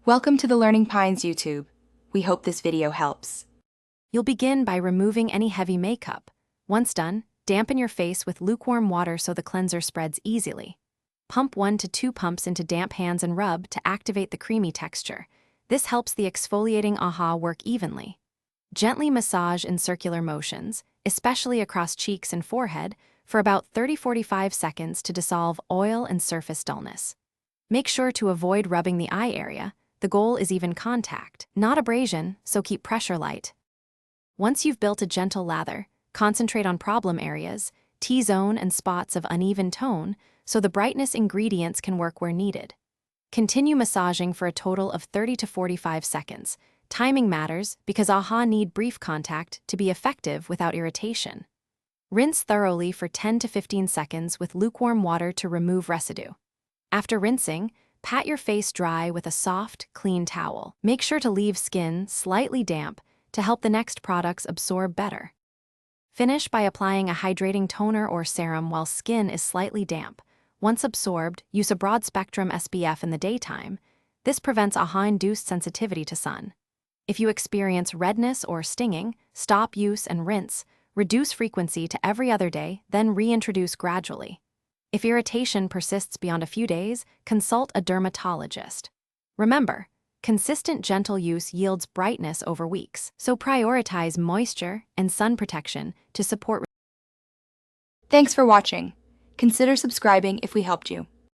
Welcome to the Learning Pines YouTube. We hope this video helps. You'll begin by removing any heavy makeup. Once done, dampen your face with lukewarm water so the cleanser spreads easily. Pump 1 to 2 pumps into damp hands and rub to activate the creamy texture. This helps the exfoliating AHA work evenly. Gently massage in circular motions, especially across cheeks and forehead, for about 30–45 seconds to dissolve oil and surface dullness. Make sure to avoid rubbing the eye area. The goal is even contact, not abrasion, so keep pressure light. Once you've built a gentle lather, concentrate on problem areas, T-zone and spots of uneven tone, so the brightness ingredients can work where needed. Continue massaging for a total of 30–45 seconds. Timing matters because AHA need brief contact to be effective without irritation. Rinse thoroughly for 10–15 seconds with lukewarm water to remove residue. After rinsing, pat your face dry with a soft, clean towel. Make sure to leave skin slightly damp to help the next products absorb better. Finish by applying a hydrating toner or serum while skin is slightly damp. Once absorbed, use a broad-spectrum SPF in the daytime. This prevents AHA-induced sensitivity to sun. If you experience redness or stinging, stop use and rinse. Reduce frequency to every other day, then reintroduce gradually. If irritation persists beyond a few days, consult a dermatologist. Remember, consistent gentle use yields brightness over weeks, so prioritize moisture and sun protection to support. Thanks for watching. Consider subscribing if we helped you.